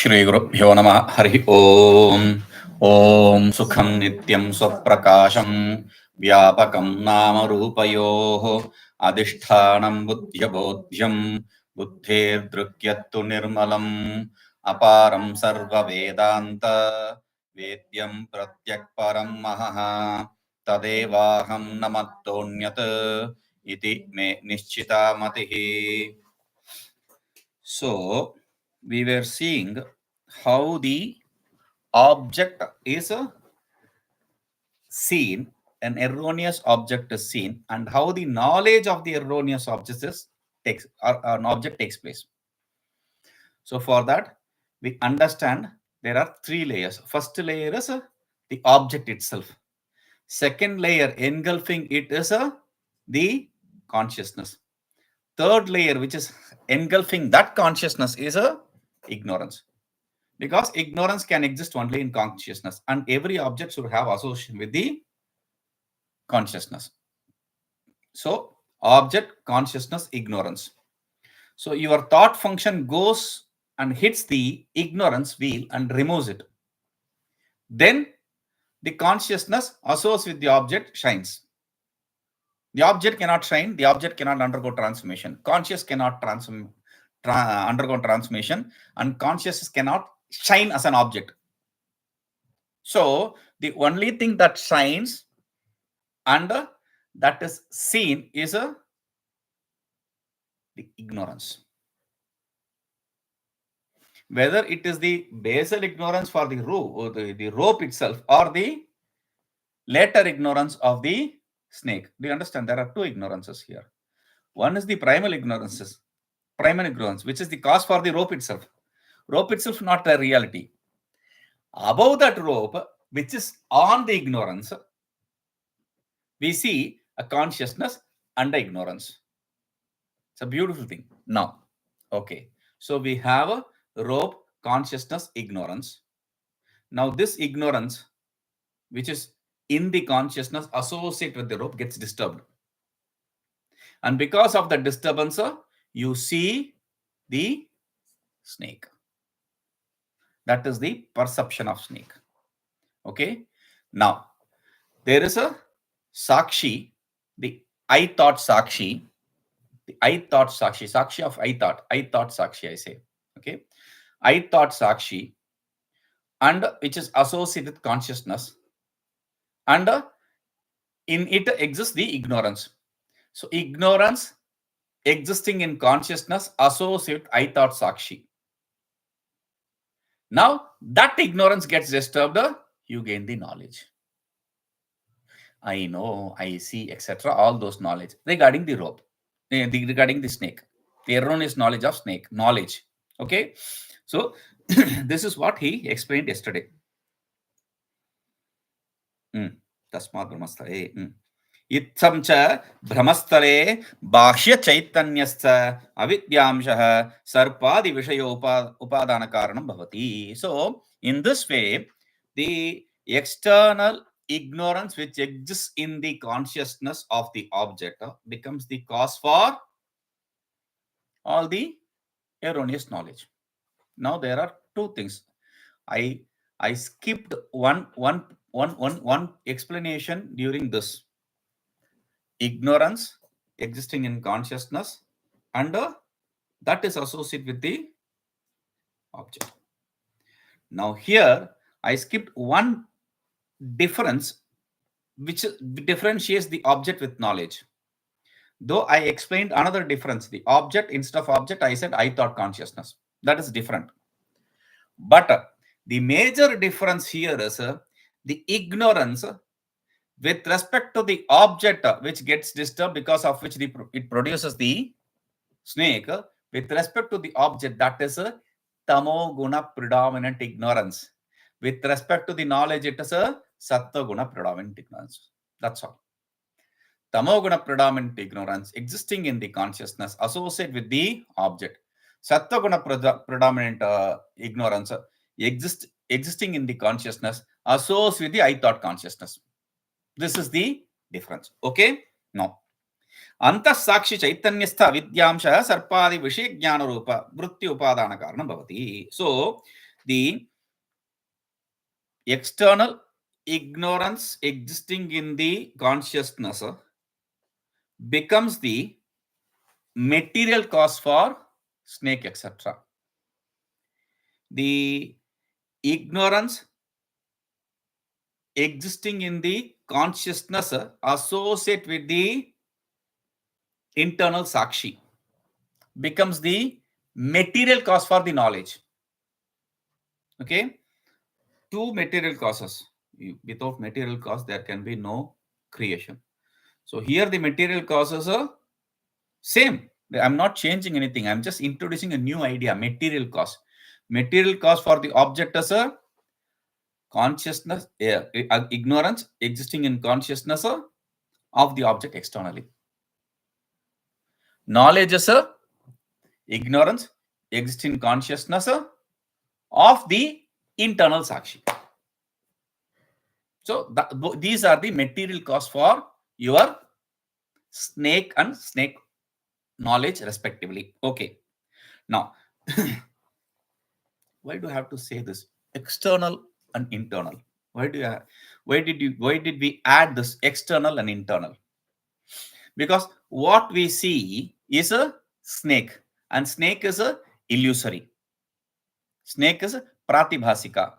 श्रीगुरुभ्यो नमः हरि ओम ओम सुखं नित्यं स्वप्रकाशं व्यापकं नाम रूपयोः अधिष्ठानं बुद्ध्यबोध्यं बुद्धेर्दृक्यत्तु निर्मलम् अपारं सर्ववेदान्त वेद्यं प्रत्यक्परं महः तदेवाहं नमत्तोऽन्यत् इति मे निश्चिता मतिः. So we were seeing how the object is seen, an erroneous object is seen, and how the knowledge of the erroneous object takes or an object takes place. So for that, we understand there are three layers. First layer is the object itself. Second layer engulfing it is the consciousness. Third layer, which is engulfing that consciousness, is ignorance. Because ignorance can exist only in consciousness, and every object should have association with the consciousness. So, object, consciousness, ignorance. So, your thought function goes and hits the ignorance wheel and removes it. Then, the consciousness associates with the object shines. The object cannot shine, the object cannot undergo transformation. Conscious cannot undergo transformation, and consciousness cannot shine as an object. So the only thing that shines and that is seen is the ignorance. Whether it is the basal ignorance for the rope, or the rope itself, or the later ignorance of the snake. Do you understand? There are two ignorances here. One is the primal ignorance, which is the cause for the rope itself. Rope itself not a reality. Above that rope, which is on the ignorance, we see a consciousness and ignorance. It's a beautiful thing. Now, okay. So we have a rope, consciousness, ignorance. Now this ignorance, which is in the consciousness associated with the rope, gets disturbed. And because of the disturbance, you see the snake. That is the perception of snake. Okay. Now, there is a Sakshi, the I thought Sakshi, the I thought Sakshi, Sakshi of I thought Sakshi, I say. Okay. I thought Sakshi, and which is associated with consciousness, and in it exists the ignorance. So ignorance existing in consciousness associated I thought Sakshi. Now that ignorance gets disturbed, you gain the knowledge. I know, I see, etc. All those knowledge regarding the rope, regarding the snake, the erroneous knowledge of snake, knowledge. Okay. So this is what he explained yesterday. Tasmat brahmastare. Itsam cha brahmastare bhashya chaitanyascha avidyamshaha sarpadi vishayo upadana karanam bhavati. So in this way, the external ignorance which exists in the consciousness of the object becomes the cause for all the erroneous knowledge. Now there are two things. I skipped one explanation during this. Ignorance existing in consciousness, and that is associated with the object. Now here I skipped one difference which differentiates the object with knowledge. Though I explained another difference, the object instead of object, I said I thought consciousness. That is different. But the major difference here is the ignorance with respect to the object which gets disturbed, because of which it produces the snake. With respect to the object, that is a tamo guna predominant ignorance. With respect to the knowledge, it is a sattva guna predominant ignorance. That's all. Tamo guna predominant ignorance existing in the consciousness associated with the object. Sattva guna predominant ignorance existing in the consciousness associated with the I thought consciousness. This is the difference. Okay. Now, Antah Sakshi Chaitanyastha Vidyamsha Sarpadi Vishya Jnana Rupa Vritti Upadana Karanam Bhavati. So the external ignorance existing in the consciousness becomes the material cause for snake, etc. The ignorance existing in the consciousness associate with the internal sakshi becomes the material cause for the knowledge. Okay, two material causes. Without material cause, there can be no creation. So here the material causes are same. I'm not changing anything. I'm just introducing a new idea, material cause. Material cause for the object is a consciousness, ignorance existing in consciousness of the object externally. Knowledge is a ignorance existing consciousness of the internal sakshi. So these are the material cause for your snake and snake knowledge respectively. Okay. Now, why do I have to say this? External and internal. Why did we add this external and internal? Because what we see is a snake, and snake is a illusory. Snake is pratibhasika.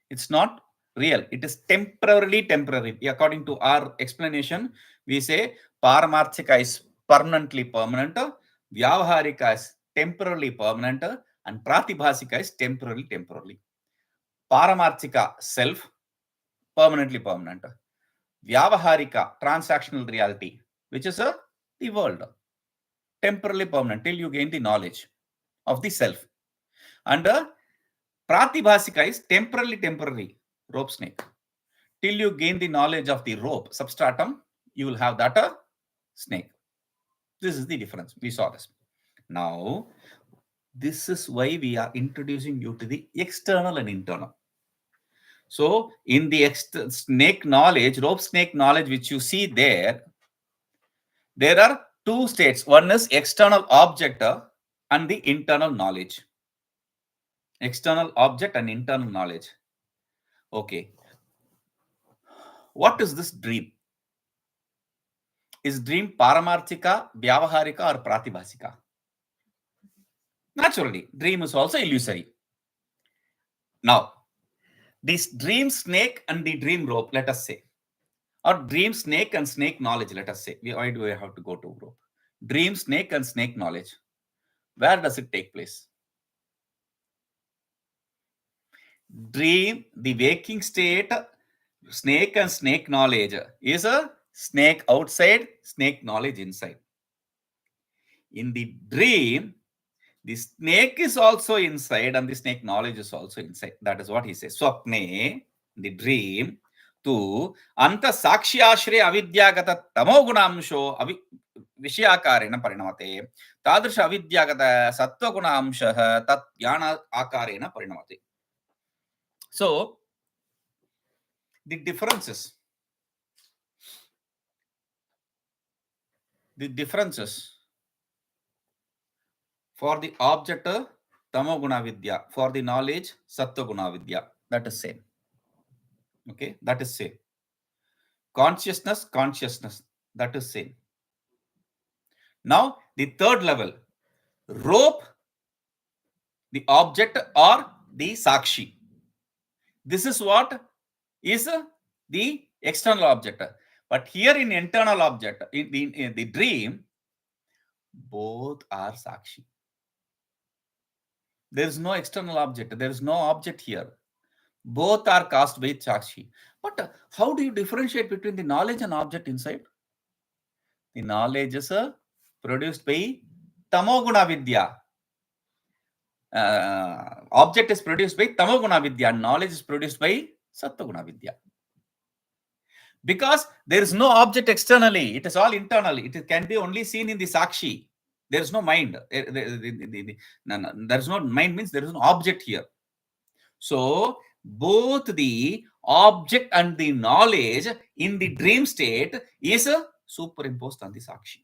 It's not real. It is temporarily temporary. According to our explanation, we say paramarthika is permanently permanent, vyavaharika is temporarily permanent, and pratibhasika is temporarily temporarily. Paramarthika, self, permanently permanent. Vyavaharika, transactional reality, which is the world, temporarily permanent till you gain the knowledge of the self. And pratibhasika is temporarily temporary, rope snake. Till you gain the knowledge of the rope substratum, you will have that snake. This is the difference. We saw this. Now, this is why we are introducing you to the external and internal. So, in the snake knowledge, rope snake knowledge, which you see there are two states. One is external object and the internal knowledge. External object and internal knowledge. Okay. What is this dream? Is dream paramarthika, vyavaharika, or pratibhasika? Naturally, dream is also illusory. Now, this dream snake and the dream rope, let us say, or dream snake and snake knowledge, let us say. Why do we have to go to rope? Dream snake and snake knowledge. Where does it take place? Dream, the waking state, snake and snake knowledge is a snake outside, snake knowledge inside. In the dream, the snake is also inside and the snake knowledge is also inside. That is what he says. Swapne, the dream, tu anta sakshiyashre avidyagata tamogunamsho vishyakarena parinamate tadrisha avidyagata sattvagunamshah tat jnana akarena parinamate. So, the differences for the object tamoguna vidya, for the knowledge sattva vidya, that is same. Okay, that is same. Consciousness, that is same. Now, the third level, rope, the object or the sakshi. This is what is the external object. But here in internal object, in the dream, both are sakshi. There is no external object. There is no object here. Both are caused by sakshi. But how do you differentiate between the knowledge and object inside? The knowledge is produced by tamoguna vidya. Object is produced by tamoguna vidya. Knowledge is produced by sattva vidya. Because there is no object externally. It is all internally. It can be only seen in the sakshi. There is no mind. There is no mind means there is no object here. So, both the object and the knowledge in the dream state is superimposed on the sakshi.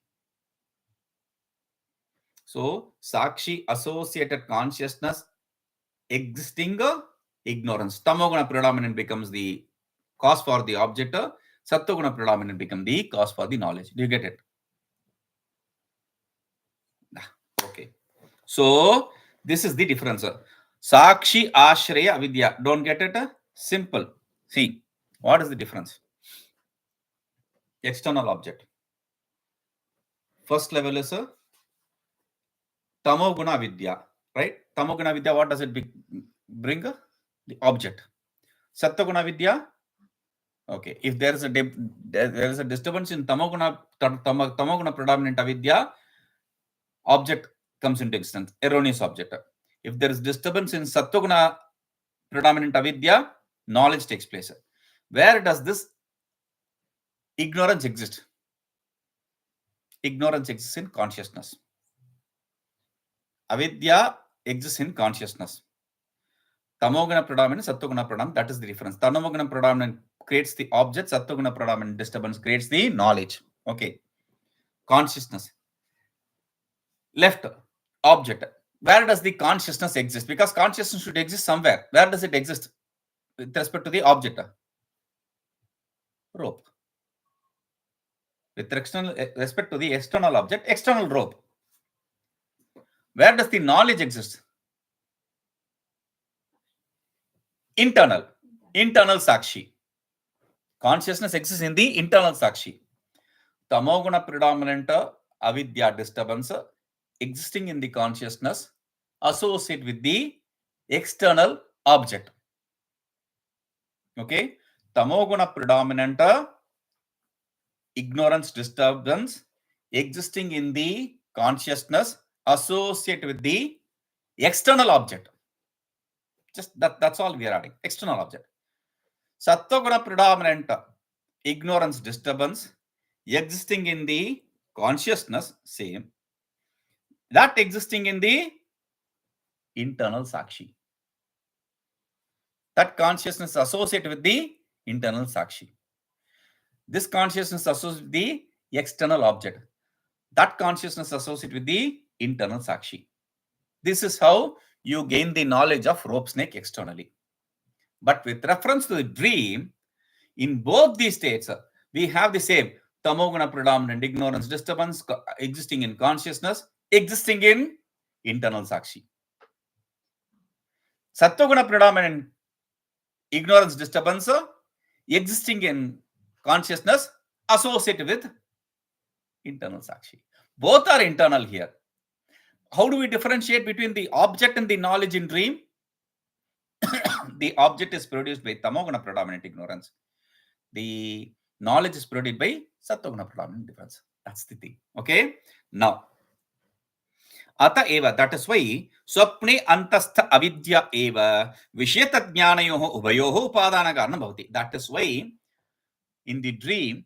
So, sakshi associated consciousness existing ignorance. Tamoguna predominant becomes the cause for the object. Sattoguna predominant becomes the cause for the knowledge. Do you get it? Okay. So this is the difference. Sakshi, Ashraya, Avidya. Don't get it? Simple. See, what is the difference? External object. First level is Tamoguna Vidya, right? Tamoguna Vidya, what does it bring? The object. Sattoguna Vidya. Okay. If there is a disturbance in Tamoguna predominant Avidya, object comes into existence, erroneous object. If there is disturbance in Sattoguna predominant Avidya, knowledge takes place. Where does this ignorance exist? Ignorance exists in consciousness. Avidya exists in consciousness. Tamoguna predominant, Sattoguna predominant, that is the difference. Tamoguna predominant creates the object, Sattoguna predominant disturbance creates the knowledge. Okay. Consciousness. Left, object. Where does the consciousness exist? Because consciousness should exist somewhere. Where does it exist with respect to the object? Rope. With respect to the external object, external rope. Where does the knowledge exist? Internal Sakshi. Consciousness exists in the internal Sakshi. Tamoguna predominant Avidya disturbance existing in the consciousness associate with the external object. Okay. Tamoguna predominant ignorance disturbance existing in the consciousness associate with the external object. Just that's all we are adding. External object. Sattoguna predominant ignorance disturbance existing in the consciousness, same. That existing in the internal Sakshi. That consciousness associated with the internal Sakshi. This consciousness associated with the external object. That consciousness associated with the internal Sakshi. This is how you gain the knowledge of rope snake externally. But with reference to the dream, in both these states, we have the same Tamoguna predominant ignorance disturbance existing in consciousness, existing in internal Sakshi. Sattoguna predominant ignorance disturbance existing in consciousness associated with internal Sakshi. Both are internal here. How do we differentiate between the object and the knowledge in dream? The object is produced by Tamoguna predominant ignorance. The knowledge is produced by Sattoguna predominant difference. That's the thing. Okay. Now, Ata eva, that is why Swapne Antastha Avidya eva Vishyata Jnanayoho Ubayoho Upadana Karanam Bhavati. That is why in the dream,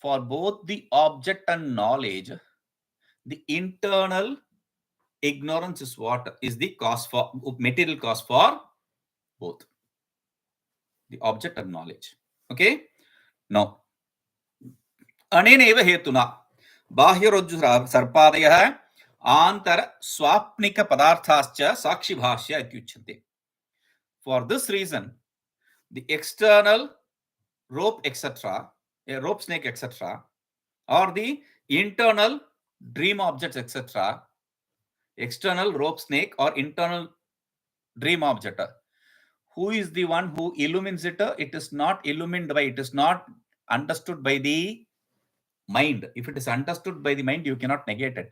for both the object and knowledge, the internal ignorance is what is the cause for material cause for both the object and knowledge. Okay. Now, Aneneva Hetuna Bahyarojju Sarpadaya Antara Swapnika Padarthascha Sakshi Bhashya Ityuchante. For this reason, the external rope, etc., a rope snake, etc., or the internal dream objects, etc., external rope snake or internal dream object. Who is the one who illumines it? It is not illumined by, it is not understood by the mind. If it is understood by the mind, you cannot negate it.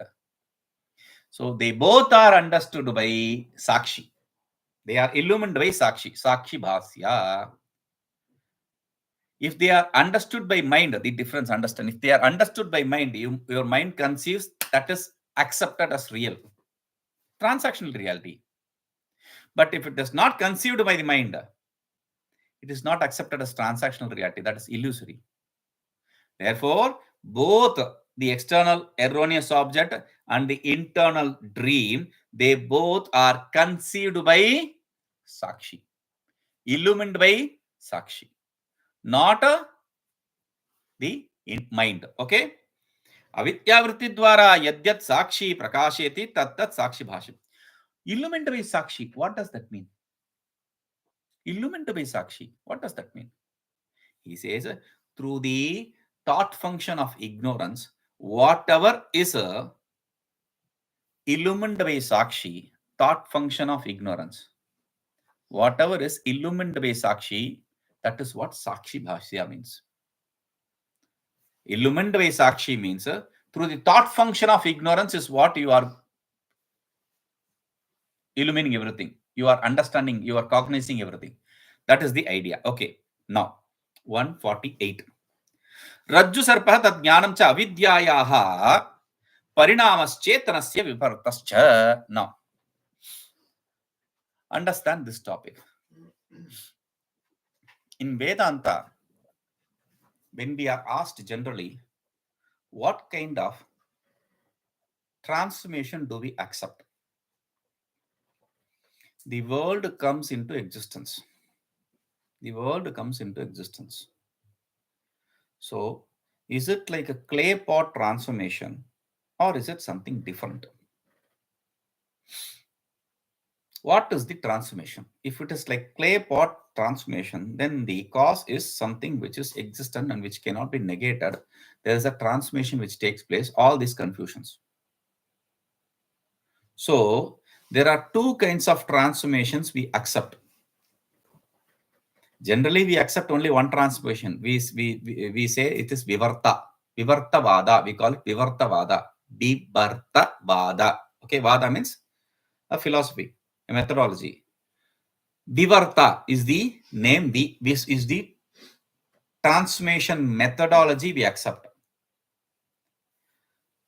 So they both are understood by Sakshi. They are illumined by Sakshi, Sakshi Bhasya. If they are understood by mind, the difference understand. If they are understood by mind, your mind conceives that is accepted as real. Transactional reality. But if it is not conceived by the mind, it is not accepted as transactional reality. That is illusory. Therefore, both the external erroneous object and the internal dream, they both are conceived by Sakshi, illumined by Sakshi, not the mind. Okay. Avidyavritti dwara yadyat Sakshi prakasheti tat Sakshi bhasham. Illumined by Sakshi. What does that mean? Illumined by Sakshi. What does that mean? He says, through the thought function of ignorance, whatever is illumined by Sakshi, thought function of ignorance, whatever is illumined by Sakshi, that is what Sakshi Bhashya means. Illumined by Sakshi means through the thought function of ignorance is what you are illumining everything. You are understanding, you are cognizing everything. That is the idea. Okay. Now, 148. Rajju sarpah tad jnanam cha avidyayaha parinamaschetanasya vipartascha. Now, understand this topic. In Vedanta, when we are asked generally, what kind of transformation do we accept? The world comes into existence. The world comes into existence. So, is it like a clay pot transformation or is it something different? What is the transformation? If it is like clay pot transformation, then the cause is something which is existent and which cannot be negated. There is a transformation which takes place, all these confusions. So, there are two kinds of transformations we accept. Generally, we accept only one transformation. We say it is Vivarta. Vivarta Vada. We call it Vivarta Vada. Vivarta Vada. Okay, Vada means a philosophy, a methodology. Vivarta is the name, this is the transformation methodology we accept.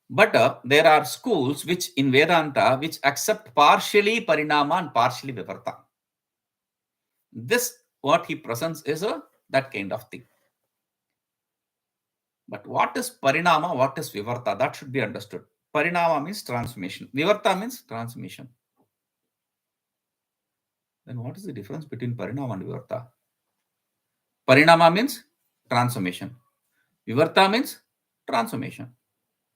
But there are schools which in Vedanta which accept partially Parinama and partially Vivarta. This, what he presents is that kind of thing. But what is Parinama, what is Vivarta? That should be understood. Parinama means transformation. Vivarta means transformation. Then what is the difference between Parinama and Vivarta? Parinama means transformation. Vivarta means transformation.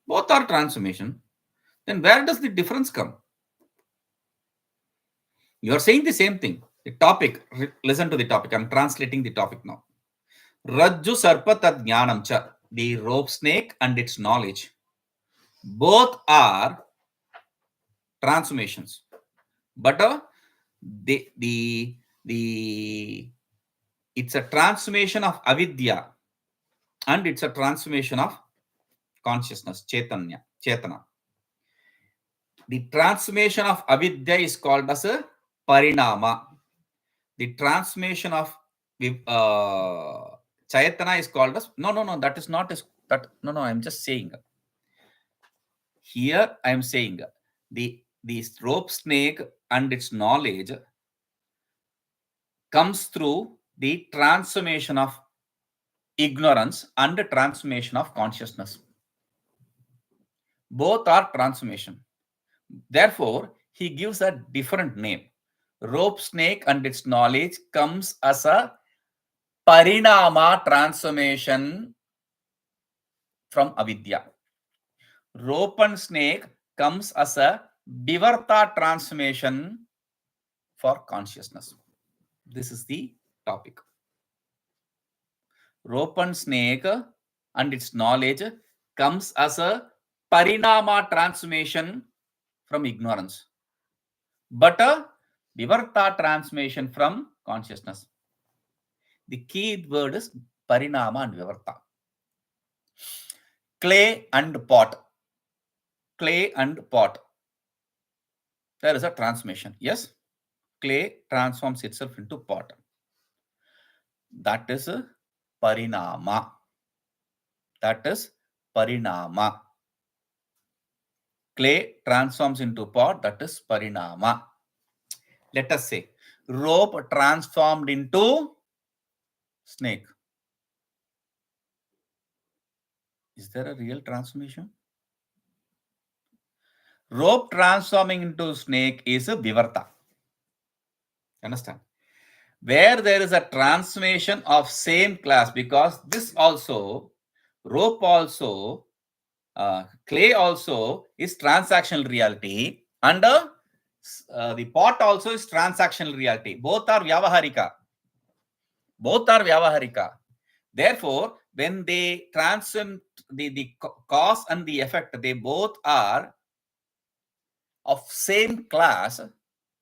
Both are transformation. Then where does the difference come? You are saying the same thing. The topic, listen to the topic. I'm translating the topic now. Rajju sarpa tad jnanam cha. The rope snake and its knowledge. Both are transformations. But it's a transformation of avidya and it's a transformation of consciousness, chetana. The transformation of avidya is called as a parinama. The transformation of chetana is called as that is not as that. No, I'm just saying. Here I am saying the rope snake and its knowledge comes through the transformation of ignorance and the transformation of consciousness. Both are transformation. Therefore, he gives a different name. Rope snake and its knowledge comes as a parinama transformation from avidya. Rope and snake comes as a vivarta transformation for consciousness. This is the topic. Rope and snake and its knowledge comes as a parinama transformation from ignorance, but a vivarta transformation from consciousness. The key word is parinama and vivarta. Clay and pot. Clay and pot. There is a transformation. Yes, clay transforms itself into pot. That is parinama. That is parinama. Clay transforms into pot. That is parinama. Let us say rope transformed into snake. Is there a real transformation? Rope transforming into snake is a vivarta. Understand? Where there is a transformation of same class, because this also, rope also, clay also is transactional reality, and the pot also is transactional reality. Both are vyavaharika. Both are Vyavaharika. Therefore, when they transcend the cause and the effect, they both are of same class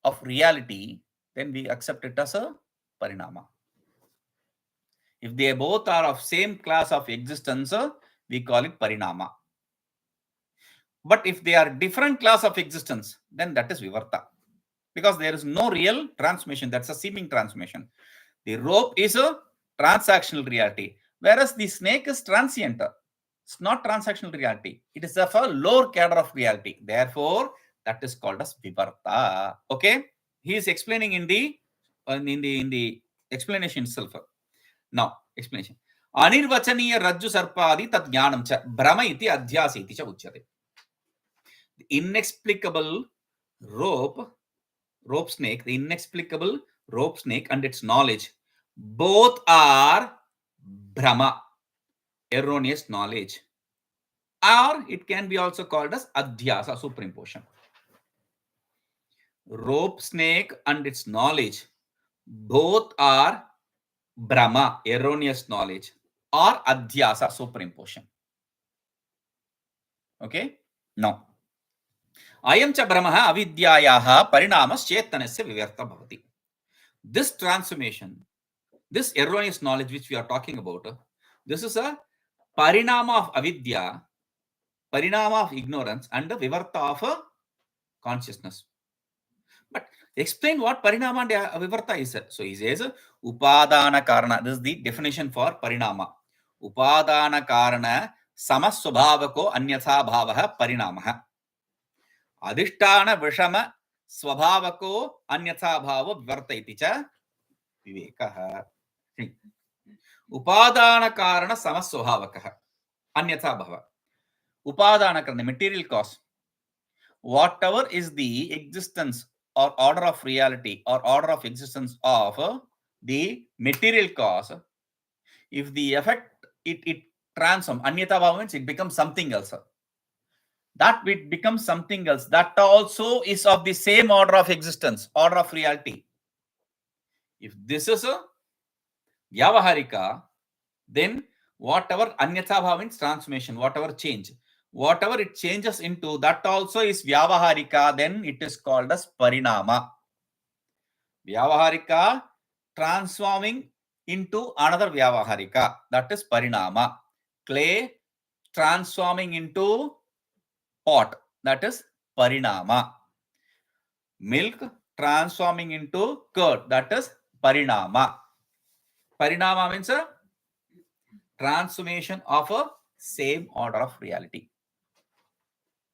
of reality, then we accept it as a parinama. If they both are of same class of existence, we call it parinama. But if they are different class of existence, then that is vivarta. Because there is no real transmission. That's a seeming transmission. The rope is a transactional reality, whereas the snake is transient. It's not transactional reality. It is of a lower cadre of reality. Therefore, that is called as vivarta. Okay, he is explaining in the explanation itself. Now, explanation. Anirvachaniya rajju sarpadi tad jnanam cha brahma iti adhyasa iti cha uchyate. The inexplicable rope snake, the inexplicable rope snake and its knowledge, both are Brahma, erroneous knowledge. Or it can be also called as Adhyasa, superimposition. Rope snake and its knowledge, both are Brahma, erroneous knowledge, or Adhyasa, superimposition. Okay? Now, Ayam cha Brahmaha avidyayaha parinamaschetanasya vivyartha bhavati. This transformation, this erroneous knowledge which we are talking about, this is a parinama of avidya, parinama of ignorance, and the vivarta of consciousness. But explain what parinama and vivarta is. So he says, upadana karana. This is the definition for parinama. Upadana karana samasvabhavako anyatha bhavaha parinamaha. Adhishtana vishama swabhavako anyatha bhava vivarta iti cha vivekaha. Upadana karana samasvabhavakaha anyatha bhava. Upadana karana, material cause. Whatever is the existence or order of reality or order of existence of the material cause, if the effect it transforms, anyatha bhava means it becomes something else. That it becomes something else. That also is of the same order of existence, order of reality. If this is a Vyavaharika, then whatever anyatha bhava means transformation, whatever change, whatever it changes into, that also is Vyavaharika, then it is called as Parinama. Vyavaharika transforming into another Vyavaharika, that is Parinama. Clay transforming into pot, that is Parinama. Milk transforming into curd, that is Parinama. Parinama means a transformation of a same order of reality.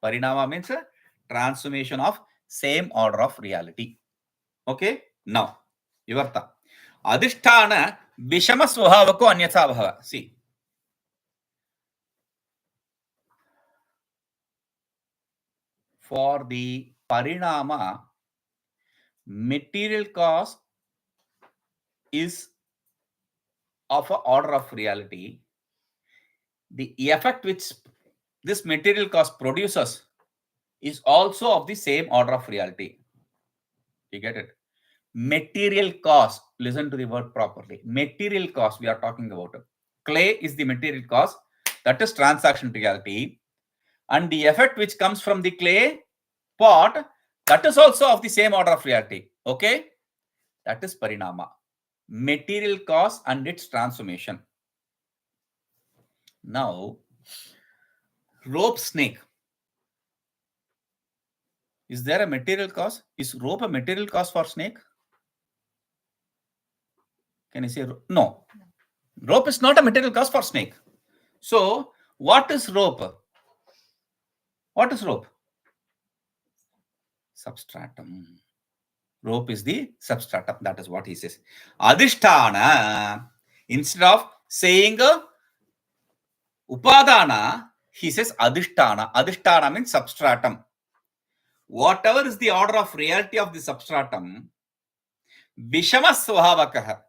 Parinama means a transformation of same order of reality. Okay, now vivarta. Adhisthana vishama swabhavako anyatha bhava. See, for the parinama, material cause is of an order of reality. The effect which this material cause produces is also of the same order of reality. You get it? Material cause. Listen to the word properly. Material cause we are talking about. Clay is the material cause. That is transaction reality. And the effect which comes from the clay pot, that is also of the same order of reality. Okay? That is parinama. Material cause and its transformation. Now, rope snake. Is there a material cause? Is rope a material cause for snake? Can you say no? Rope is not a material cause for snake. So, what is rope? What is rope? Substratum. Rope is the substratum. That is what he says. Adhisthana. Instead of saying upadana, he says adhisthana. Adhisthana means substratum. Whatever is the order of reality of the substratum, vishama swabhavakaha,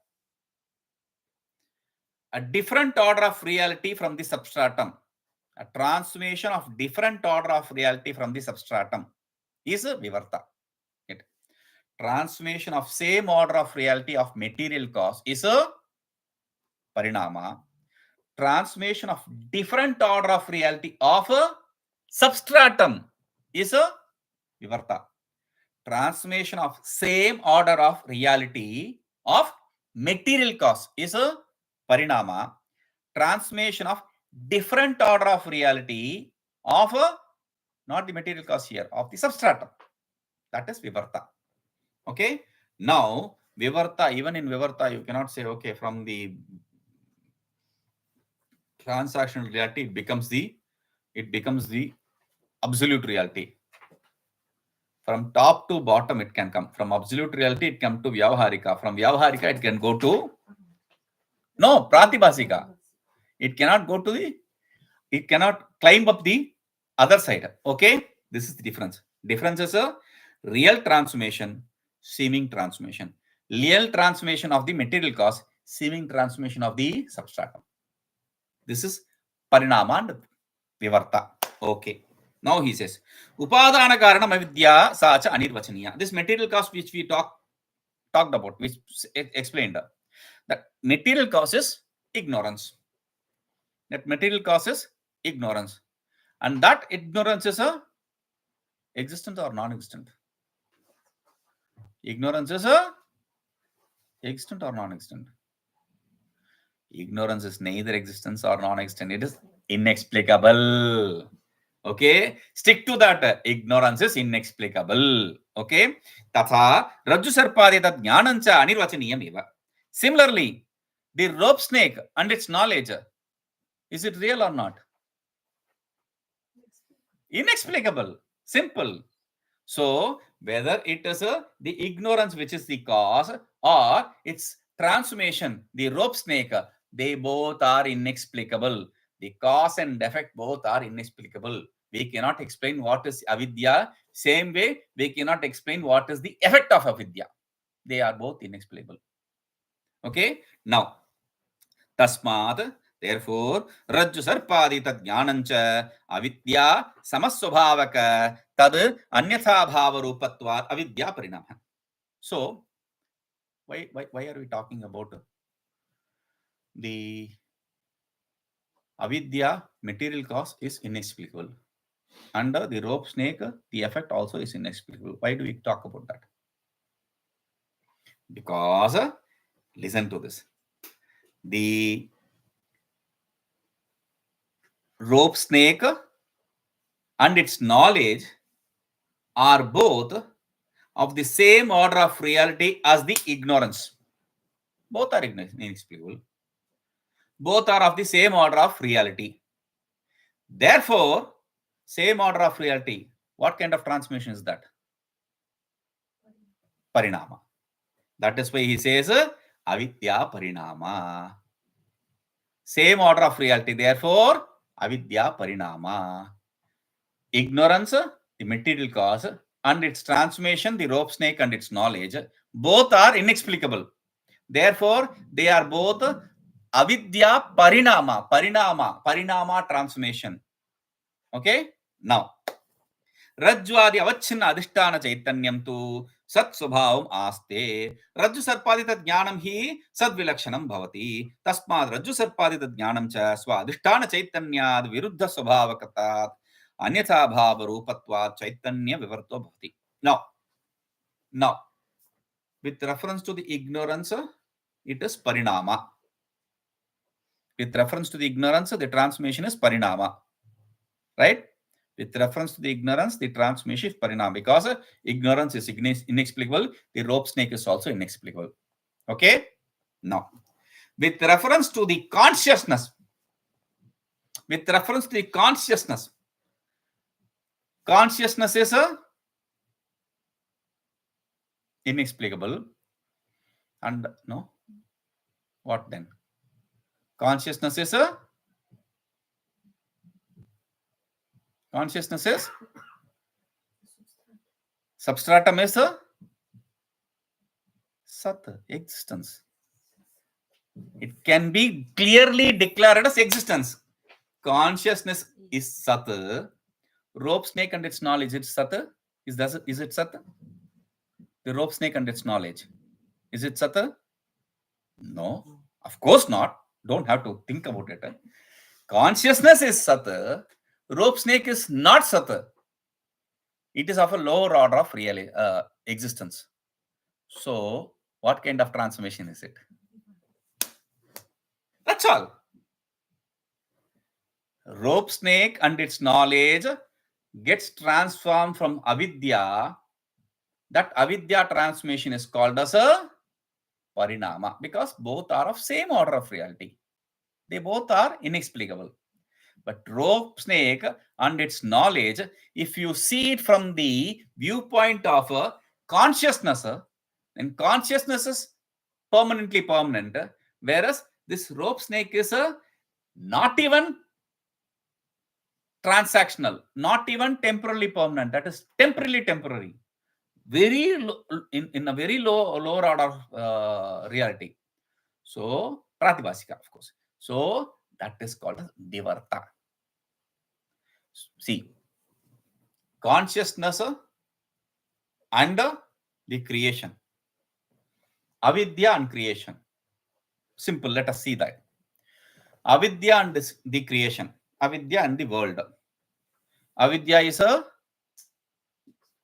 a different order of reality from the substratum, a transformation of different order of reality from the substratum is a vivarta. Transformation of same order of reality of material cause is a parinama. Transformation of different order of reality of a substratum is a vivarta. Transformation of same order of reality of material cause is a parinama. Transformation of different order of reality of a, not the material cause here, of the substratum, that is vivarta. Okay, now vivarta, even in vivarta you cannot say, okay, from the transactional reality it becomes the absolute reality. From top to bottom it can come. From absolute reality it come to vyavaharika. From vyavaharika it can go to pratibhasika. It cannot go to it cannot climb up the other side. Okay, this is the difference. Difference is a real transformation, seeming transformation. Real transformation of the material cause, seeming transformation of the substratum. This is parinama and vivarta. Okay. Now he says, Upadana karanam avidya sacha anirvachaniya. This material cause which we talked about, which explained, that material causes ignorance. That material causes ignorance. And that ignorance is a existent or non-existent? Ignorance is a existent or non-existent? Ignorance is neither existence or non-existent. It is inexplicable. Okay, stick to that. Ignorance is inexplicable. Okay, tatha rajju sarpadi tat jnanancha anirvachaniyam eva. Similarly, the rope snake and its knowledge, is it real or not? Inexplicable. Simple. So whether it is the ignorance which is the cause or its transformation, the rope snake, they both are inexplicable. The cause and effect both are inexplicable. We cannot explain what is avidya. Same way, we cannot explain what is the effect of avidya. They are both inexplicable. Okay. Now, tasmad, therefore, rajju sarpadi tad jnanancha avidya samasvabhavaka tad anyatha bhava rupatvat avidya parinama. So, why are we talking about the avidya material cause is inexplicable? Under the rope snake, the effect also is inexplicable. Why do we talk about that? Because, listen to this. The rope snake and its knowledge are both of the same order of reality as the ignorance. Both are inexplicable. Both are of the same order of reality. Therefore, same order of reality. What kind of transformation is that? Parinama. That is why he says avidya parinama. Same order of reality. Therefore, avidya parinama. Ignorance, the material cause, and its transformation, the rope snake and its knowledge, both are inexplicable. Therefore, they are both avidya parinama transformation. Okay. Now, rajvadi avachinna adhisthana chaitanyam tu sat swabhavam aste. Rajju sarpadita jnanam hi sadvilakshanam bhavati. Tasmad rajju sarpadita jnanam cha swa adhisthana chaitanyad viruddha swabhavakatat anyatha bhava rupatvat chaitanya vivarto bhavati. Now, with reference to the ignorance, it is parinama. With reference to the ignorance, the transformation is parinama. Right? With reference to the ignorance, the transformation is parinama. Because ignorance is inexplicable, the rope snake is also inexplicable. Okay? Now, with reference to the consciousness, consciousness is inexplicable. And no, what then? Consciousness is substratum is sat, existence. It can be clearly declared as existence. Consciousness is sat. Rope snake and its knowledge, it's sat. Is it sat? The rope snake and its knowledge, is it sat? No, of course not. Don't have to think about it. Consciousness is Sat. Rope snake is not Sat. It is of a lower order of real existence. So, what kind of transformation is it? That's all. Rope snake and its knowledge gets transformed from avidya. That avidya transformation is called as a parinama, because both are of same order of reality. They both are inexplicable. But rope snake and its knowledge, if you see it from the viewpoint of consciousness, then consciousness is permanently permanent, whereas this rope snake is not even transactional, not even temporarily permanent. That is temporarily temporary, very low, in a very lower order of reality. So pratibhasika, of course. So that is called as Vivarta. See, consciousness and the creation, avidya and creation. Simple. Let us see that. Avidya and the creation, avidya and the world. Avidya is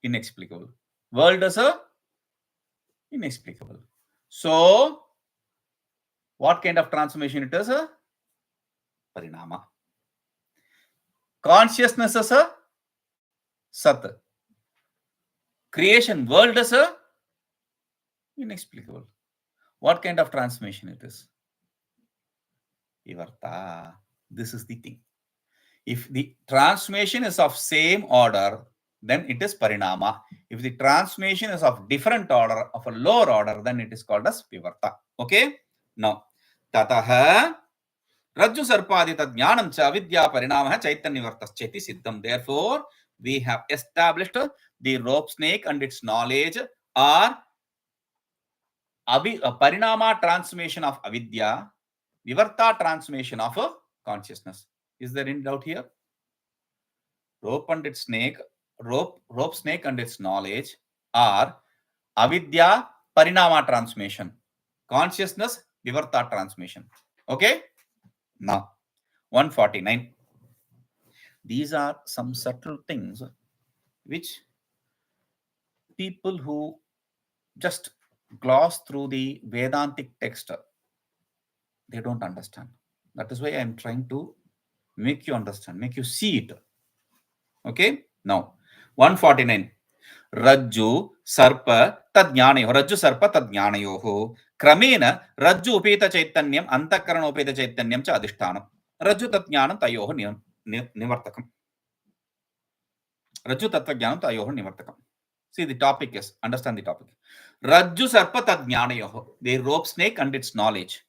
inexplicable. World is inexplicable. So, what kind of transformation it is? Parinama. Consciousness is Sat. Creation, world is inexplicable. What kind of transformation it is? Vivarta. This is the thing. If the transformation is of same order, then it is parinama. If the transformation is of different order, of a lower order, then it is called as vivarta. Okay? Now, tataha rajju sarpadita jnanam cha vidya parinamah chaitanya vartascheti siddham. Therefore, we have established the rope snake and its knowledge are parinama transformation of avidya, vivarta transformation of consciousness. Is there any doubt here? Rope snake and its knowledge are avidya parinama transformation, consciousness vivarta transformation. Okay? Now, 149. These are some subtle things which people who just gloss through the Vedantic text, they don't understand. That is why I am trying to make you understand, make you see it. Okay? Now, 149. Rajju sarpa tadjnanayoh. Rajju sarpa tadjnanayoh. Kramena rajju upeta chaitanyam antakarana upeta chaitanyam cha adhishtanam. Rajju tadjnanam tayoh nivartakam. Rajju tattva tayoh nivartakam. See, the topic is, understand the topic. Rajju sarpa tadjnanayoh. The rope snake and its knowledge.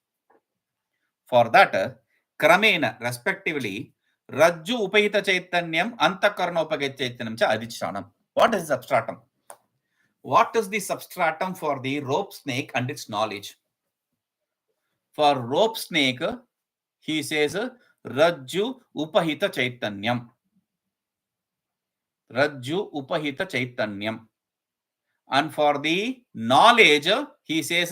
For that, kramena, respectively, Rajju upahita chaitanyam antakarana upahita chaitanyam cha adhishtanam. What is substratum? What is the substratum for the rope snake and its knowledge? For rope snake, he says Rajju upahita chaitanyam. Rajju upahita chaitanyam. And for the knowledge, he says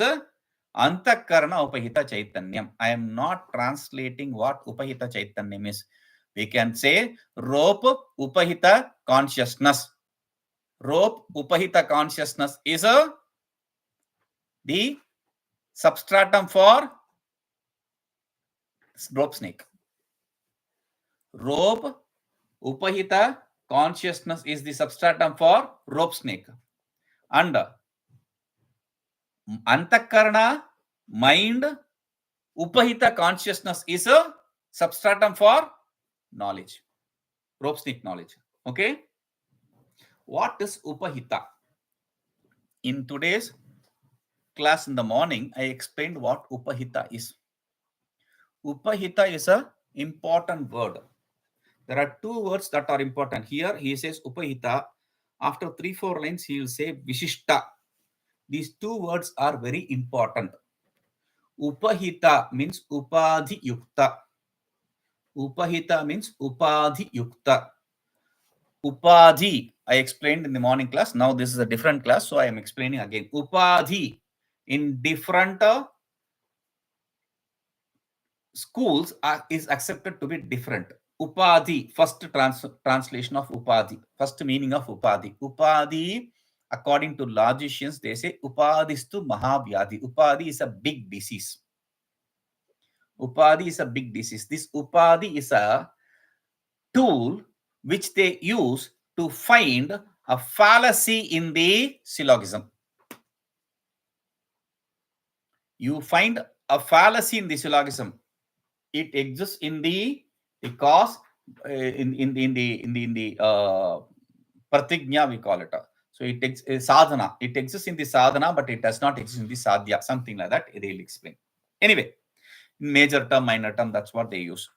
antakarana upahita chaitanyam. I am not translating what upahita chaitanyam is. We can say rope upahita consciousness. Rope upahita consciousness is the substratum for rope snake. Rope upahita consciousness is the substratum for rope snake. And antakarana, mind, upahita consciousness is a substratum for knowledge. Rope snake knowledge. Okay? What is upahita? In today's class in the morning, I explained what upahita is. Upahita is an important word. There are two words that are important. Here he says upahita. After 3-4 lines, he will say vishishta. These two words are very important. Upahita means upadhi yukta. Upahita means upadhi yukta. Upadhi, I explained in the morning class. Now this is a different class, so I am explaining again. Upadhi, in different schools is accepted to be different. Upadhi, first translation of Upadhi, first meaning of Upadhi. Upadhi, according to logicians, they say Upadhistu Mahavyadhi. Upadhi is a big disease. Upadhi is a big disease. This Upadhi is a tool which they use to find a fallacy in the syllogism. You find a fallacy in the syllogism. It exists in the cause in the pratignya, we call it. So it sadhana. It exists in the sadhana, but it does not exist in the sadhya. Something like that. They'll explain. Anyway, major term, minor term, that's what they use.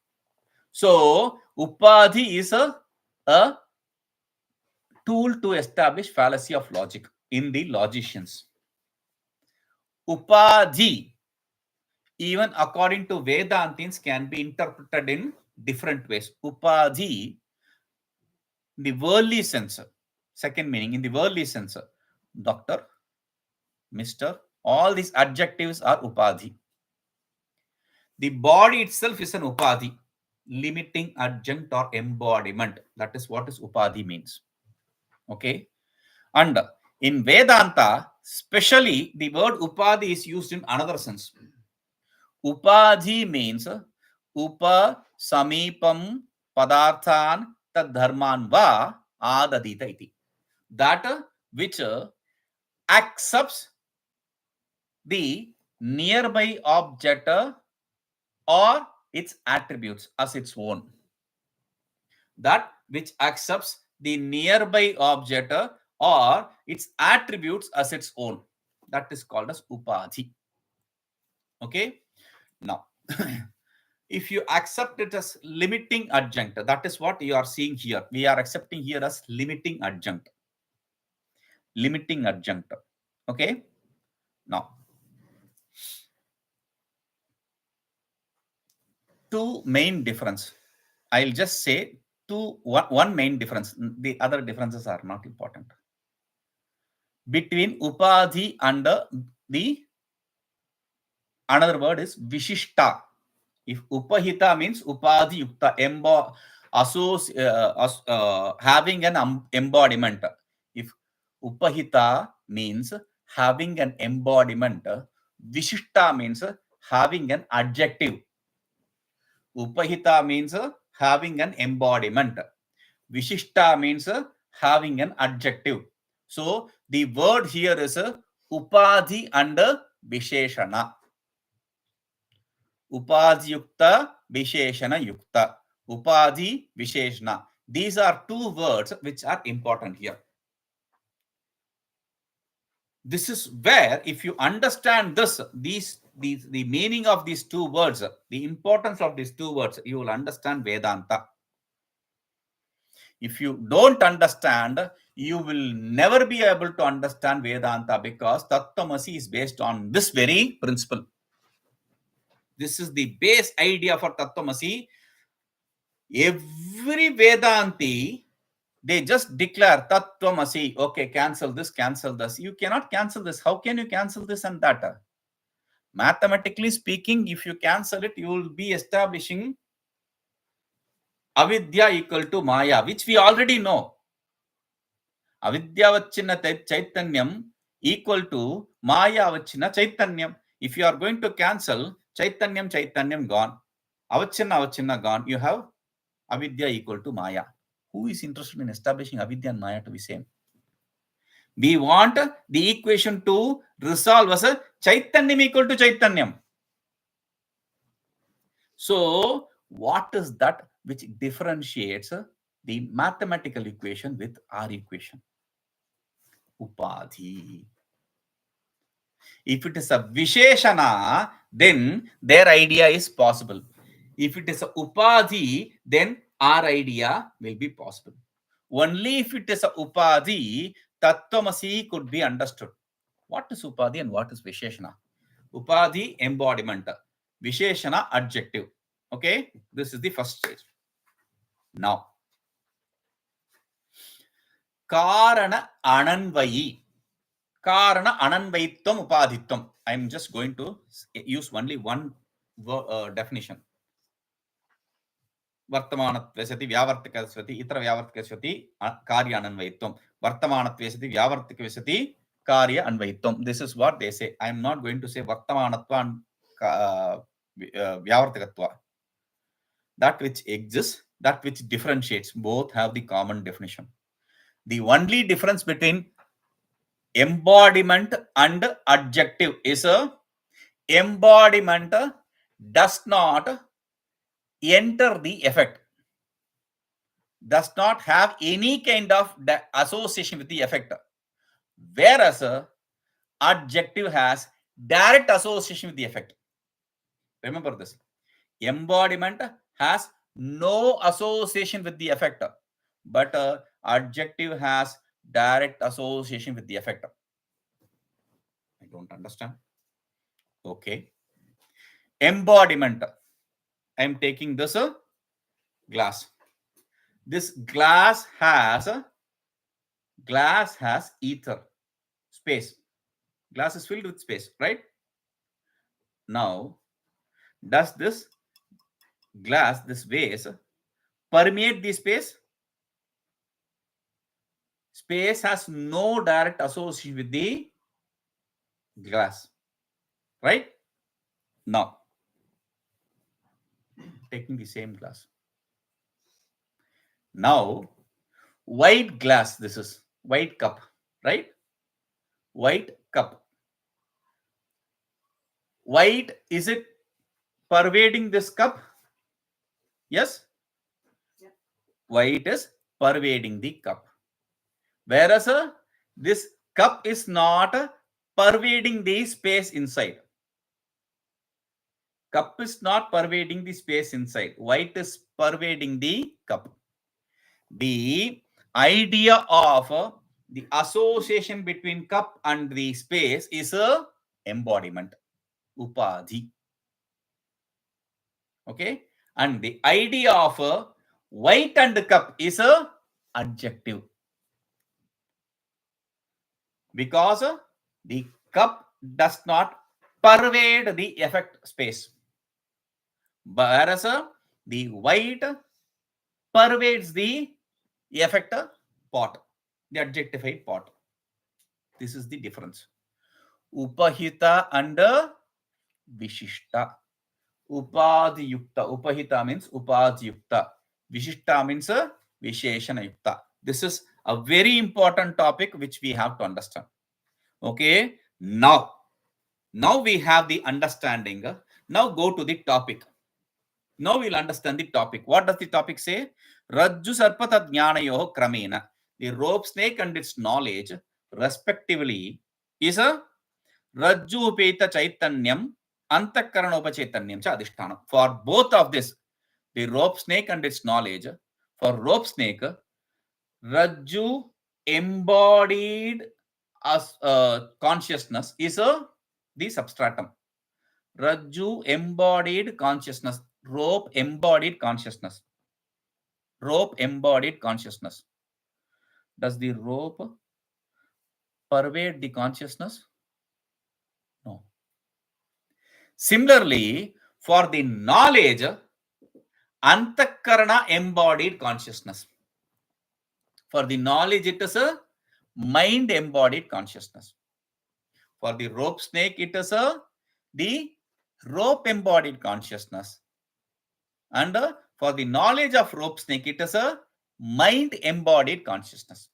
So upadhi is a tool to establish fallacy of logic in the logicians. Upadhi, even according to Vedantins, can be interpreted in different ways. Upadhi, in the worldly sense, second meaning, in the worldly sense, doctor, Mr., all these adjectives are upadhi. The body itself is an upadhi, limiting adjunct or embodiment. That is what is upadhi means. Okay. And in Vedanta, especially the word upadhi is used in another sense. Upadhi means upa samipam padarthan tad dharman va adadita iti. That which accepts the nearby object or its attributes as its own. That which accepts the nearby object or its attributes as its own. That is called as upadhi. Okay. Now, if you accept it as limiting adjunct, that is what you are seeing here. We are accepting here as limiting adjunct. Limiting adjunct. Okay. Now, two main difference. I'll just say one main difference. The other differences are not important. Between upadhi and the another word is vishishta. If upahita means upadhi yukta, having an embodiment. If upahita means having an embodiment, vishishta means having an adjective. Upahita means having an embodiment. Vishishta means having an adjective. So the word here is upadhi and visheshana. Upadhi yukta, visheshana yukta. Upadhi, visheshana. These are two words which are important here. This is where, if you understand this, the meaning of these two words, the importance of these two words, you will understand Vedanta. If you don't understand, you will never be able to understand Vedanta, because Tattvamasi is based on this very principle. This is the base idea for Tattvamasi. Every Vedanti, they just declare Tattvamasi. Okay, cancel this, cancel this. You cannot cancel this. How can you cancel this and that? Mathematically speaking, if you cancel it, you will be establishing avidya equal to maya, which we already know. Avidyavachina chaitanyam equal to Mayavachina chaitanyam. If you are going to cancel chaitanyam gone, avachina gone, you have avidya equal to Maya. Who is interested in establishing avidya and Maya to be same? We want the equation to resolve as a chaitanyam equal to chaitanyam. So what is that which differentiates the mathematical equation with our equation? Upadhi. If it is a visheshana, then their idea is possible. If it is a upadhi, then our idea will be possible. Only if it is a upadhi, Tattvamasi could be understood. What is upadhi and what is visheshana? Upadhi, embodiment. Visheshana, adjective. Okay, this is the first stage. Now, Karana Ananvayi. Karana Ananvaitvam Upadhitvam. I am just going to use only one definition. वर्तमानत्वे सति व्यावर्तके सति इतर व्यावर्तके सति कार्य अन्वयित्वम. वर्तमानत्वे सति व्यावर्तके सति कार्य अन्वयित्वम. This is what they say. I am not going to say vartamanatva and व्यावर्तकत्वा. That which exists, that which differentiates, both have the common definition. The only difference between embodiment and adjective is embodiment does not enter the effect, does not have any kind of association with the effect, whereas adjective has direct association with the effect. Remember this. Embodiment has no association with the effect, but adjective has direct association with the effect. I don't understand. Okay. Embodiment. I am taking this glass. This glass has ether, space. Glass is filled with space, right? Now, does this glass, this vase, permeate the space? Space has no direct association with the glass, right? Now, taking the same glass. Now, white glass, this is white cup, right? White cup. White, is it pervading this cup? Yes? Yeah. White is pervading the cup. Whereas this cup is not pervading the space inside. Cup is not pervading the space inside. White is pervading the cup. The idea of the association between cup and the space is a embodiment, upadhi. Okay, and the idea of white and cup is a adjective, because the cup does not pervade the effect space, whereas the white pervades the effect pot, the adjectified pot. This is the difference. Upahita and Vishishta. Upadhiyukta. Upahita means Upadhiyukta. Vishishta means Visheshana Yukta. This is a very important topic which we have to understand. Okay. Now we have the understanding. Now go to the topic. Now we'll understand the topic. What does the topic say? Rajju Sarpata Jnanayoho Kramena. The rope snake and its knowledge, respectively, is a Rajju Upeta Chaitanyam, Antakarana Upachaitanyam cha Adhishtanam. For both of this, the rope snake and its knowledge, for rope snake, Rajju embodied as consciousness is the substratum. Rajju embodied consciousness. Rope embodied consciousness. Rope embodied consciousness. Does the rope pervade the consciousness? No. Similarly, for the knowledge, Antakarana embodied consciousness. For the knowledge, it is a mind embodied consciousness. For the rope snake, it is the rope embodied consciousness. And for the knowledge of rope snake, it is a mind embodied consciousness.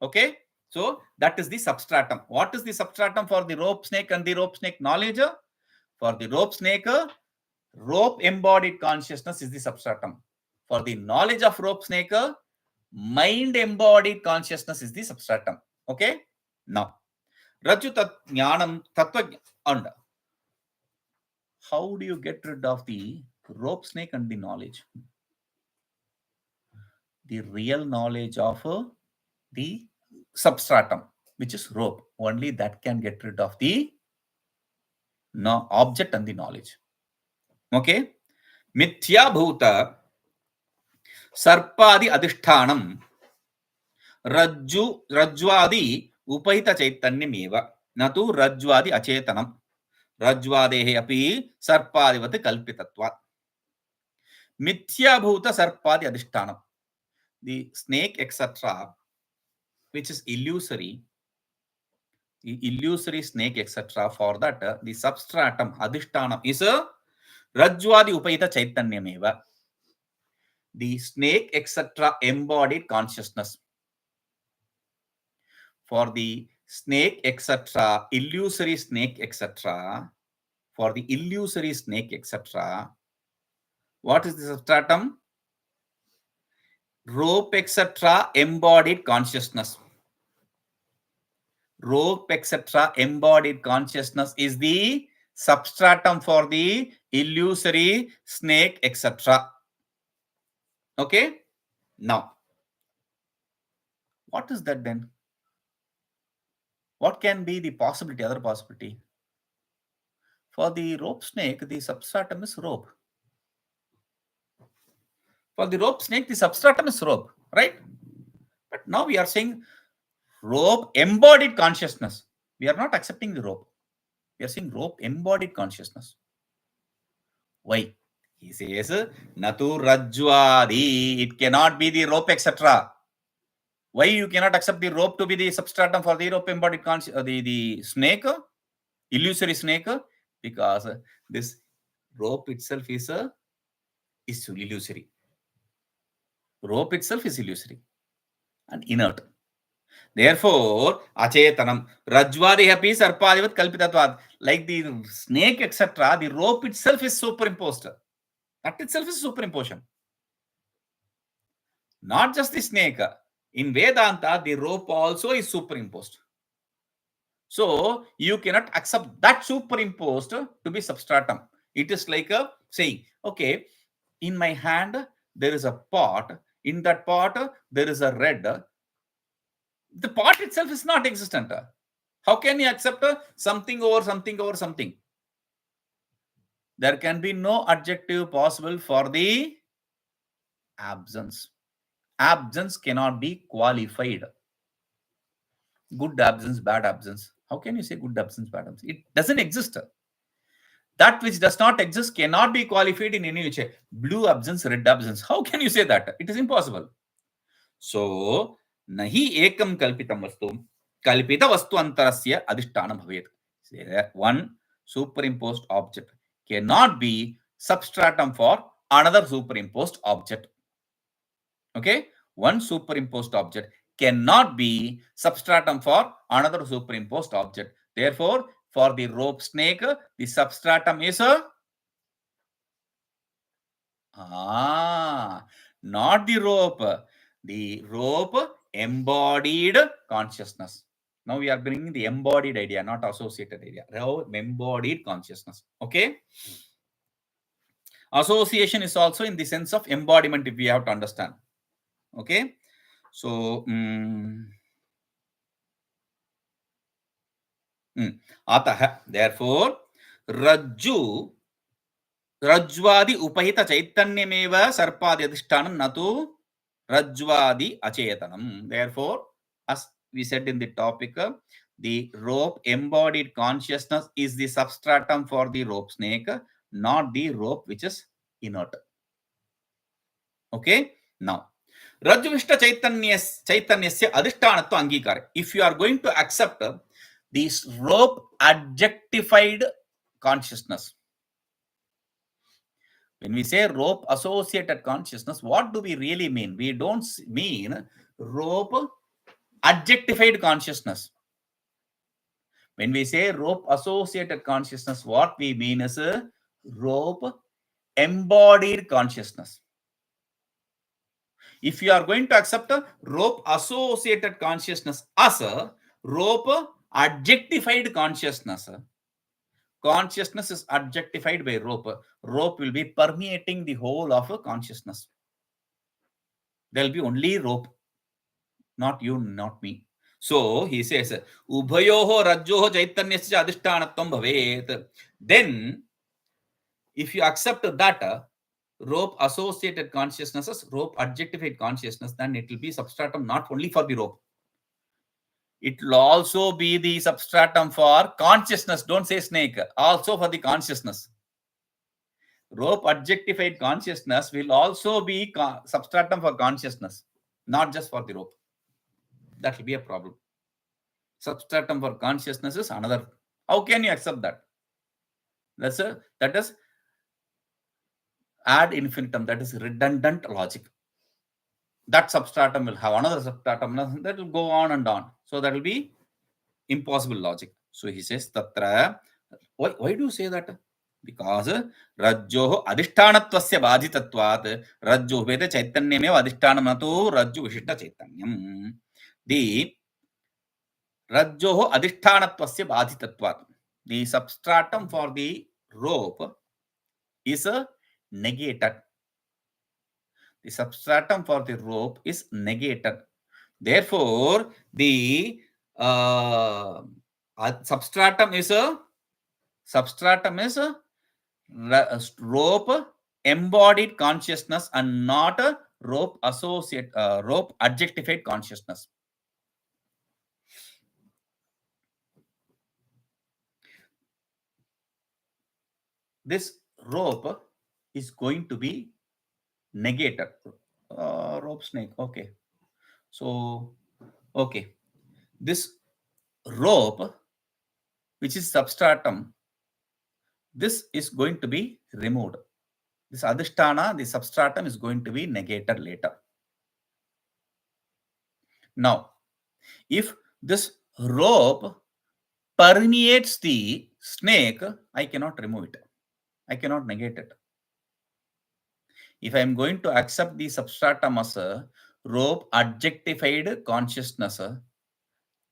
Okay. So that is the substratum. What is the substratum for the rope snake and the rope snake knowledge? For the rope snake, rope embodied consciousness is the substratum. For the knowledge of rope snake, mind embodied consciousness is the substratum. Okay. Now, Rajju Jnanam Tattva. And how do you get rid of the rope snake and the knowledge? The real knowledge of the substratum, which is rope. Only that can get rid of the object and the knowledge. Okay. Mithya bhuta sarpadi adhishtanam rajvadi upahita chaitanyam eva natu rajvadi achetanam. Rajvadehe api sarpadivat kalpitatvat. Mithyabhuta sarpadi adhishtanam. The snake, etc., which is illusory, the illusory snake, etc., for that the substratum adhishtanam is a Rajvadi upayita chaitanyameva. The snake, etc., embodied consciousness. For the snake, etc., illusory snake, etc., for the illusory snake, etc., what is the substratum? Rope, etc., embodied consciousness. Rope, etc., embodied consciousness is the substratum for the illusory snake, etc. Okay? Now, what is that then? What can be the possibility, other possibility? For the rope snake, the substratum is rope. For the rope snake, the substratum is rope, right? But now we are saying rope embodied consciousness. We are not accepting the rope. We are saying rope embodied consciousness. Why? He says, Natu Rajwadi, it cannot be the rope, etc. Why you cannot accept the rope to be the substratum for the rope embodied the snake, illusory snake? Because this rope itself is illusory. Rope itself is illusory and inert. Therefore, achetanam rajvadi api sarpadivat kalpitatvad. Like the snake, etc., the rope itself is superimposed. That itself is superimposition. Not just the snake. In Vedanta, the rope also is superimposed. So, you cannot accept that superimposed to be substratum. It is like saying, okay, in my hand, there is a pot. In that pot, there is a red. The pot itself is not existent. How can you accept something over something over something? There can be no adjective possible for the absence. Absence cannot be qualified. Good absence, bad absence. How can you say good absence, bad absence? It doesn't exist. That which does not exist cannot be qualified in any way. Blue absence, red absence. How can you say that? It is impossible. So, nahi ekam kalpitam vastu, kalpita vastu antarasya adhishthana bhavet. One superimposed object cannot be substratum for another superimposed object. Okay? One superimposed object cannot be substratum for another superimposed object. Therefore, for the rope snake, the substratum is not the rope. The rope embodied consciousness. Now we are bringing the embodied idea, not associated idea. Embodied consciousness. Okay? Association is also in the sense of embodiment, if we have to understand. Okay? So, atah, therefore, Rajvadi upahita chaitanyameva sarpadi adhishtanam natu Rajvadi achetanam. Therefore, as we said in the topic, the rope embodied consciousness is the substratum for the rope snake, not the rope which is inert. Okay? Now, Rajvishta Chaitanyasya adhishtanatva angikara. If you are going to accept this rope adjectified consciousness, when we say rope associated consciousness, what do we really mean? We don't mean rope adjectified consciousness. When we say rope associated consciousness, what we mean is rope embodied consciousness. If you are going to accept a rope associated consciousness as a rope adjectified consciousness, consciousness is adjectified by rope. Rope will be permeating the whole of consciousness. There will be only rope, not you, not me. So he says, Ubhayoho Rajyoho Chaitanyasya Adhishtanatvam Bhavet. Then, if you accept that rope associated consciousness as rope adjectified consciousness, then it will be substratum not only for the rope. It will also be the substratum for consciousness. Don't say snake. Also for the consciousness. Rope adjectified consciousness will also be substratum for consciousness, not just for the rope. That will be a problem. Substratum for consciousness is another. How can you accept that? That is ad infinitum. That is redundant logic. That substratum will have another substratum that will go on and on. So that will be impossible logic. So he says tatra. Why do you say that? Because rajjoh adhishthanatvasya badhitatvat rajjoh veda chaitanyameva adhishthanamatho rajju vishishta chaitanyam. The rajjoh adhishthanatvasya badhitatvat. The substratum for the rope is negated. The substratum for the rope is negated. Therefore, the substratum is rope embodied consciousness and not a rope rope adjectified consciousness. This rope is going to be negated. Rope snake. Okay. So, okay. This rope, which is substratum, this is going to be removed. This adhisthana, the substratum, is going to be negated later. Now, if this rope permeates the snake, I cannot remove it. I cannot negate it. If I am going to accept the substratum as a rope adjectified consciousness,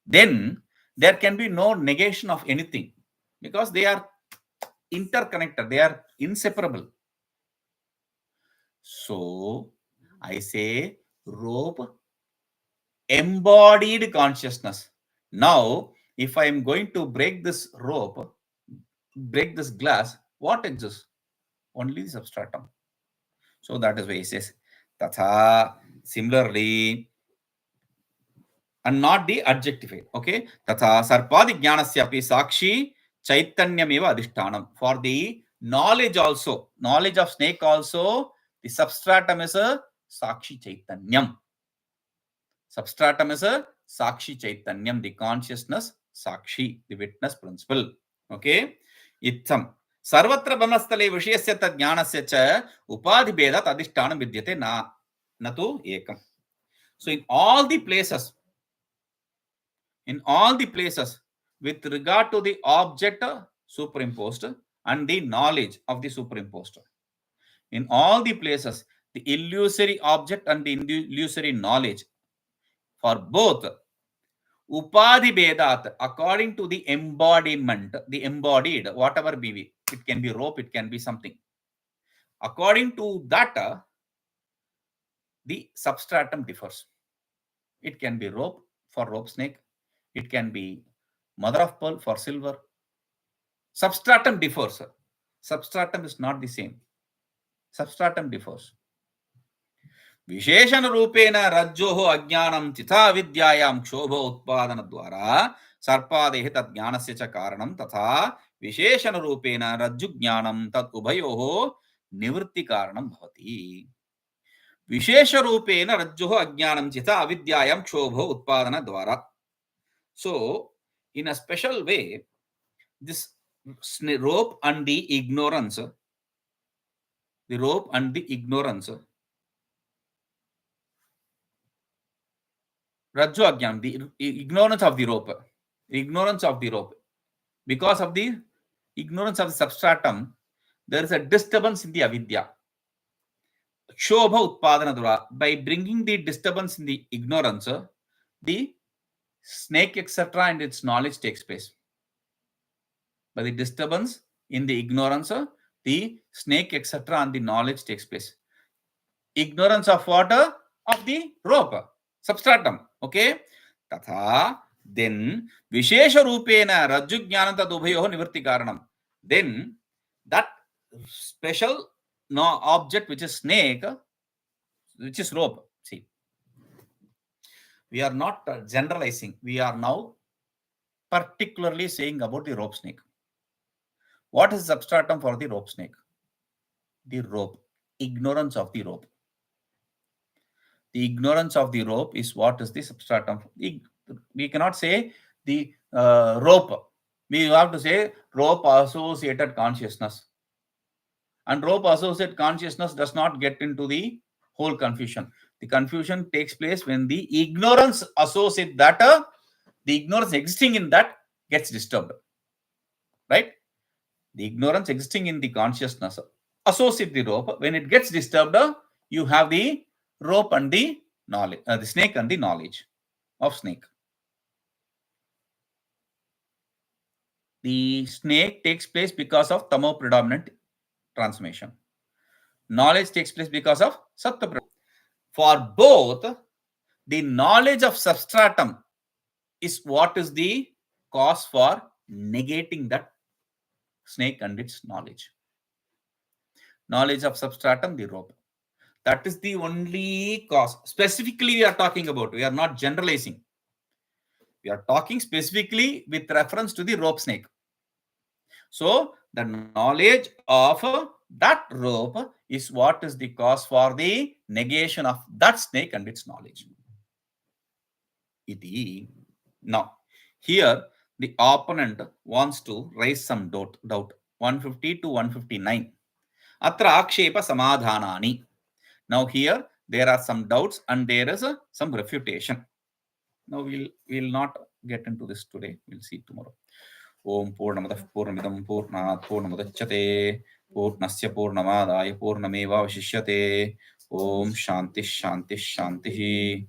then there can be no negation of anything because they are interconnected, they are inseparable. So I say rope embodied consciousness. Now, if I am going to break this rope, break this glass, what exists? Only the substratum. So that is why he says tatha. Similarly, and not the adjectified. Okay, tatha sarpadi jnanasya api sakshi chaitanyameva adhishtanam. For the knowledge also, knowledge of snake also, the substratum is a sakshi chaitanyam. Substratum is a sakshi chaitanyam, the consciousness sakshi, the witness principle. Okay, itham. Sarvatra brahmastale vishayasya tad jnanasya cha upadhi bedat adhishtanam vidyate natu ekam. So in all the places, with regard to the object superimposed and the knowledge of the superimposed, in all the places, the illusory object and the illusory knowledge, for both, upadhi bedat, according to the embodiment, the embodied, whatever be, it can be rope, it can be something. According to that, the substratum differs. It can be rope for rope snake. It can be mother of pearl for silver. Substratum differs. Substratum is not the same. Substratum differs. विशेषण रूपेण रज्जोः अज्ञानं चिता विद्यायां क्षोभ उत्पादन द्वारा सर्पादेः तत् ज्ञानस्य च कारणं तथा विशेषण रूपेण रज्जु ज्ञानं तत् उभयोः निवृत्ति कारणं भवति. विशेष रूपेण रज्जोः अज्ञानं चिता अविद्यायां क्षोभ उत्पादन द्वारा. So in a special way, this rope and the ignorance, Rajju Ajnanam, the ignorance of the rope, because of the ignorance of the substratum, there is a disturbance in the avidya. Shobha Utpadana Dura, by bringing the disturbance in the ignorance, the snake, etc., and its knowledge takes place. By the disturbance in the ignorance, the snake, etc., and the knowledge takes place. Ignorance of water, of the rope, substratum. Okay? Tatha, then Vishesha Rupena Rajju Jnanam tad ubhayoh nivritti karanam. Then that special object which is snake, which is rope. See, We are not generalizing. We are now particularly saying about the rope snake. What is substratum for the rope snake? The rope. Ignorance of the rope. The ignorance of the rope is what is the substratum. We cannot say the rope. We have to say rope associated consciousness. And rope associated consciousness does not get into the whole confusion. The confusion takes place when the ignorance associated that, the ignorance existing in that gets disturbed. Right? The ignorance existing in the consciousness associate the rope. When it gets disturbed, you have the rope and the knowledge, the snake and the knowledge of snake. The snake takes place because of tamo predominant transformation. Knowledge takes place because of sattva. For both, the knowledge of substratum is what is the cause for negating that snake and its knowledge. Knowledge of substratum, the rope. That is the only cause. Specifically, we are talking about. We are not generalizing. We are talking specifically with reference to the rope snake. So, the knowledge of that rope is what is the cause for the negation of that snake and its knowledge. Now, here the opponent wants to raise some doubt. 150 to 159. Atra akshepa samadhanani. Now here there are some doubts and there is some refutation. Now we'll not get into this today. We'll see tomorrow. Om Purnamadah Purnamidam Purnat Purnamadachyate Purnasya Purnamadaya Purnameva Vashishyate. Om Shanti Shanti Shanti.